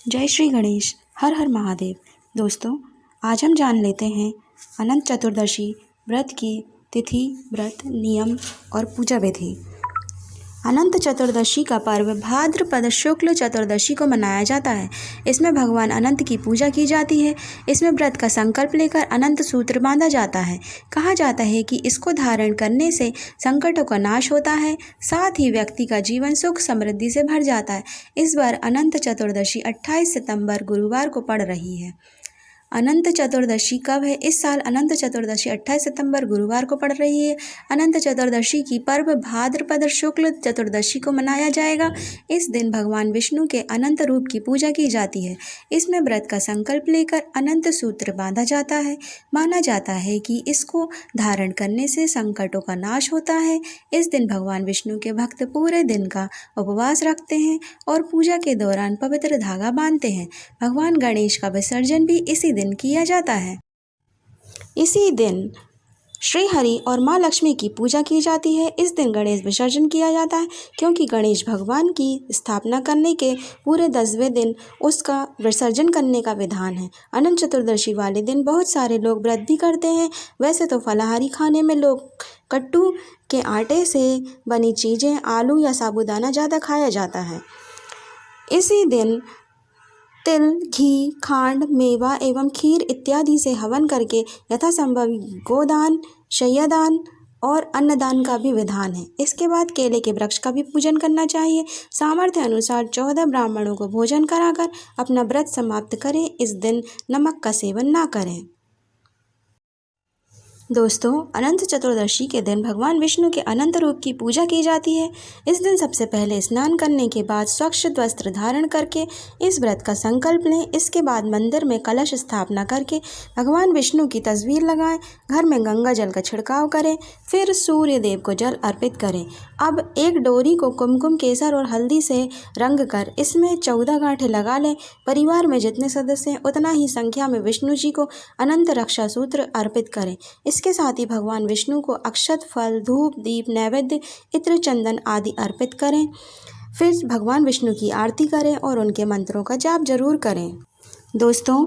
जय श्री गणेश। हर हर महादेव। दोस्तों, आज हम जान लेते हैं अनंत चतुर्दशी व्रत की तिथि, व्रत, नियम और पूजा विधि। अनंत चतुर्दशी का पर्व भाद्रपद शुक्ल चतुर्दशी को मनाया जाता है। इसमें भगवान अनंत की पूजा की जाती है। इसमें व्रत का संकल्प लेकर अनंत सूत्र बांधा जाता है। कहा जाता है कि इसको धारण करने से संकटों का नाश होता है, साथ ही व्यक्ति का जीवन सुख समृद्धि से भर जाता है। इस बार अनंत चतुर्दशी 28 सितंबर गुरुवार को पड़ रही है। अनंत चतुर्दशी कब है? इस साल अनंत चतुर्दशी 28 सितंबर गुरुवार को पड़ रही है। अनंत चतुर्दशी की पर्व भाद्रपद शुक्ल चतुर्दशी को मनाया जाएगा। इस दिन भगवान विष्णु के अनंत रूप की पूजा की जाती है। इसमें व्रत का संकल्प लेकर अनंत सूत्र बांधा जाता है। माना जाता है कि इसको धारण करने से संकटों का नाश होता है। इस दिन भगवान विष्णु के भक्त पूरे दिन का उपवास रखते हैं और पूजा के दौरान पवित्र धागा बांधते हैं। भगवान गणेश का विसर्जन भी इसी दिन किया जाता है। इसी दिन श्री हरि और माँ लक्ष्मी की पूजा की जाती है। इस दिन गणेश विसर्जन किया जाता है क्योंकि गणेश भगवान की स्थापना करने के पूरे 10वें दिन उसका विसर्जन करने का विधान है। अनंत चतुर्दशी वाले दिन बहुत सारे लोग व्रत भी करते हैं। वैसे तो फलाहारी खाने में लोग कट्टू के आटे से बनी चीज़ें, आलू या साबूदाना ज़्यादा खाया जाता है। इसी दिन तिल, घी, खांड, मेवा एवं खीर इत्यादि से हवन करके यथासंभव गोदान, शय्यादान और अन्नदान का भी विधान है। इसके बाद केले के वृक्ष का भी पूजन करना चाहिए। सामर्थ्य अनुसार 14 ब्राह्मणों को भोजन कराकर अपना व्रत समाप्त करें। इस दिन नमक का सेवन ना करें। दोस्तों, अनंत चतुर्दशी के दिन भगवान विष्णु के अनंत रूप की पूजा की जाती है। इस दिन सबसे पहले स्नान करने के बाद स्वच्छ वस्त्र धारण करके इस व्रत का संकल्प लें। इसके बाद मंदिर में कलश स्थापना करके भगवान विष्णु की तस्वीर लगाएं। घर में गंगा जल का छिड़काव करें, फिर सूर्य देव को जल अर्पित करें। अब एक डोरी को कुमकुम, केसर और हल्दी से रंग कर इसमें 14 गांठें लगा लें। परिवार में जितने सदस्य हैं उतना ही संख्या में विष्णु जी को अनंत रक्षा सूत्र अर्पित करें। इसके साथ ही भगवान विष्णु को अक्षत, फल, धूप, दीप, नैवेद्य, इत्र, चंदन आदि अर्पित करें। फिर भगवान विष्णु की आरती करें और उनके मंत्रों का जाप जरूर करें। दोस्तों,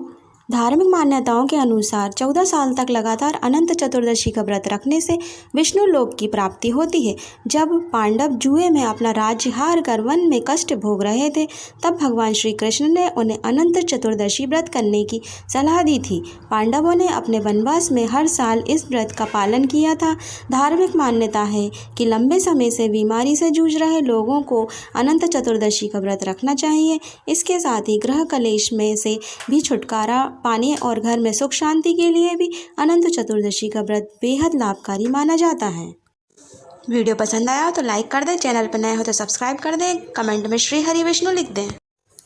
धार्मिक मान्यताओं के अनुसार 14 साल तक लगातार अनंत चतुर्दशी का व्रत रखने से विष्णु लोक की प्राप्ति होती है। जब पांडव जुए में अपना राज्य हार कर वन में कष्ट भोग रहे थे, तब भगवान श्री कृष्ण ने उन्हें अनंत चतुर्दशी व्रत करने की सलाह दी थी। पांडवों ने अपने वनवास में हर साल इस व्रत का पालन किया था। धार्मिक मान्यता है कि लंबे समय से बीमारी से जूझ रहे लोगों को अनंत चतुर्दशी का व्रत रखना चाहिए। इसके साथ ही ग्रह कलेश में से भी छुटकारा पाने और घर में सुख शांति के लिए भी अनंत चतुर्दशी का व्रत बेहद लाभकारी माना जाता है। वीडियो पसंद आया तो लाइक कर दें, चैनल पर नए हो तो सब्सक्राइब कर दें, कमेंट में श्री हरि विष्णु लिख दें।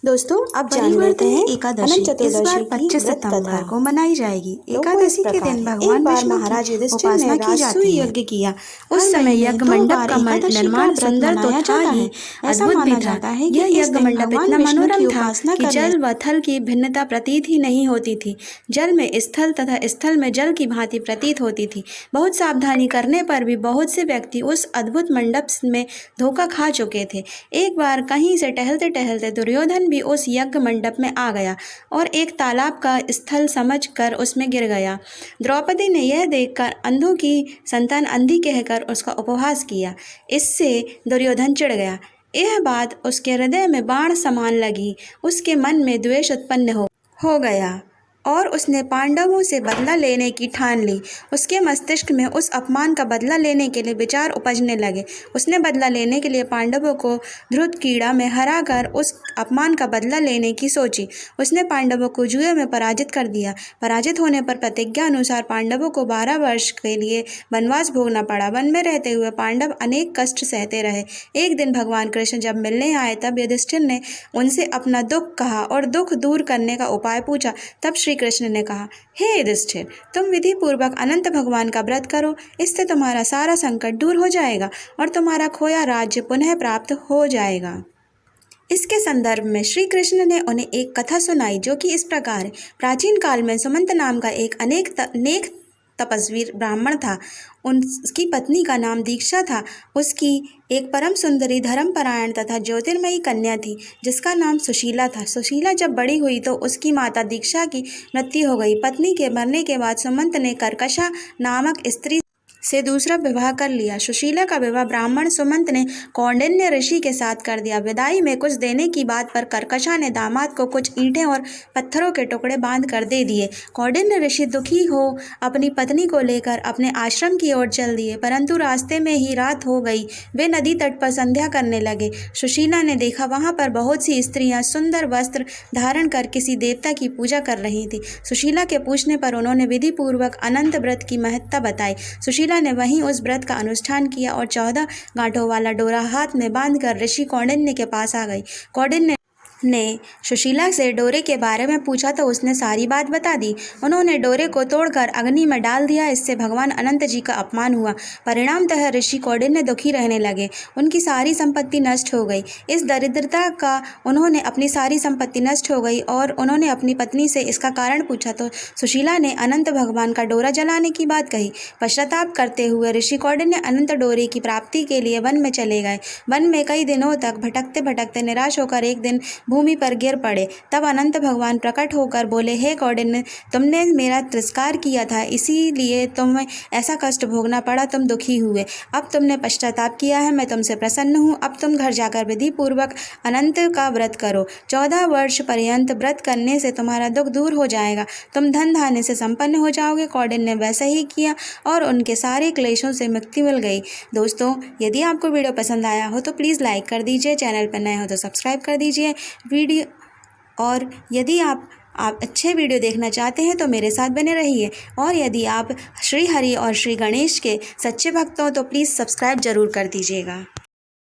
दोस्तों, अब जान लेते हैं एकादशी। इस बार 25 सितंबर को मनाई जाएगी। एकादशी के दिन भगवान विष्णु महाराज उपासना की जाती है। यज्ञ किया। उस समय यज्ञ मंडप का निर्माण सुंदर तो था ही, अद्भुत भी था। यह यज्ञ मंडप इतना मनोरम था कि जल व थल की भिन्नता प्रतीत ही नहीं होती थी। जल में स्थल तथा स्थल में जल की भांति प्रतीत होती थी। बहुत सावधानी करने पर भी बहुत से व्यक्ति उस अद्भुत मंडप में धोखा खा चुके थे। एक बार कहीं से टहलते टहलते दुर्योधन भी उस यज्ञ मंडप में आ गया और एक तालाब का स्थल समझकर उसमें गिर गया। द्रौपदी ने यह देखकर अंधों की संतान अंधी कहकर उसका उपहास किया। इससे दुर्योधन चिढ़ गया। यह बात उसके हृदय में बाण समान लगी। उसके मन में द्वेष उत्पन्न हो गया और उसने पांडवों से बदला लेने की ठान ली। उसके मस्तिष्क में उस अपमान का बदला लेने के लिए विचार उपजने लगे। उसने बदला लेने के लिए पांडवों को धृतक्रीड़ा में हराकर उस अपमान का बदला लेने की सोची। उसने पांडवों को जुए में पराजित कर दिया। पराजित होने पर प्रतिज्ञा अनुसार पांडवों को 12 वर्ष के लिए वनवास भोगना पड़ा। वन में रहते हुए पांडव अनेक कष्ट सहते रहे। एक दिन भगवान कृष्ण जब मिलने आए तब युधिष्ठिर ने उनसे अपना दुख कहा और दुख दूर करने का उपाय पूछा। तब श्री कृष्ण ने कहा, हे युधिष्ठिर, तुम विधि पूर्वक अनंत भगवान का व्रत करो। इससे तुम्हारा सारा संकट दूर हो जाएगा और तुम्हारा खोया राज्य पुनः प्राप्त हो जाएगा। इसके संदर्भ में श्री कृष्ण ने उन्हें एक कथा सुनाई जो कि इस प्रकार है। प्राचीन काल में सुमंत नाम का एक नेक तपस्वी ब्राह्मण था। उसकी पत्नी का नाम दीक्षा था। उसकी एक परम सुंदरी, धर्मपरायण तथा ज्योतिर्मयी कन्या थी जिसका नाम सुशीला था। सुशीला जब बड़ी हुई तो उसकी माता दीक्षा की मृत्यु हो गई। पत्नी के मरने के बाद सुमंत ने कर्कशा नामक स्त्री से दूसरा विवाह कर लिया। सुशीला का विवाह ब्राह्मण सुमंत ने कौंडिन्य ऋषि के साथ कर दिया। विदाई में कुछ देने की बात पर कर्कशा ने दामाद को कुछ ईंटें और पत्थरों के टुकड़े बांध कर दे दिए। कौंडिन्य ऋषि दुखी हो अपनी पत्नी को लेकर अपने आश्रम की ओर चल दिए, परंतु रास्ते में ही रात हो गई। वे नदी तट पर संध्या करने लगे। सुशीला ने देखा वहां पर बहुत सी स्त्रियां सुंदर वस्त्र धारण कर किसी देवता की पूजा कर रही थी। सुशीला के पूछने पर उन्होंने विधि पूर्वक अनंत व्रत की महत्ता बताई। सुशीला ने वहीं उस व्रत का अनुष्ठान किया और 14 गांठों वाला डोरा हाथ में बांधकर ऋषि कौंडिन्य के पास आ गई। कौंडिन्य ने सुशीला से डोरे के बारे में पूछा तो उसने सारी बात बता दी। उन्होंने डोरे को तोड़कर अग्नि में डाल दिया। इससे भगवान अनंत जी का अपमान हुआ। परिणामतः ऋषि कौंडिन्य दुखी रहने लगे। उनकी सारी संपत्ति नष्ट हो गई। इस दरिद्रता का उन्होंने अपनी सारी संपत्ति नष्ट हो गई और उन्होंने अपनी पत्नी से इसका कारण पूछा तो सुशीला ने अनंत भगवान का डोरा जलाने की बात कही। पश्चाताप करते हुए ऋषि कौंडिन्य अनंत डोरे की प्राप्ति के लिए वन में चले गए। वन में कई दिनों तक भटकते भटकते निराश होकर एक दिन भूमि पर गिर पड़े। तब अनंत भगवान प्रकट होकर बोले, हे कौंडिन्य, तुमने मेरा तिरस्कार किया था, इसीलिए तुम्हें ऐसा कष्ट भोगना पड़ा। तुम दुखी हुए। अब तुमने पश्चाताप किया है, मैं तुमसे प्रसन्न हूँ। अब तुम घर जाकर विधि पूर्वक अनंत का व्रत करो। 14 वर्ष पर्यंत व्रत करने से तुम्हारा दुख दूर हो जाएगा। तुम धन धान्य से संपन्न हो जाओगे। कौंडिन्य ने वैसा ही किया और उनके सारे क्लेशों से मुक्ति मिल गई। दोस्तों, यदि आपको वीडियो पसंद आया हो तो प्लीज़ लाइक कर दीजिए। चैनल पर नए हो तो सब्सक्राइब कर दीजिए वीडियो। और यदि आप अच्छे वीडियो देखना चाहते हैं तो मेरे साथ बने रहिए। और यदि आप श्री हरि और श्री गणेश के सच्चे भक्त हो तो प्लीज़ सब्सक्राइब ज़रूर कर दीजिएगा।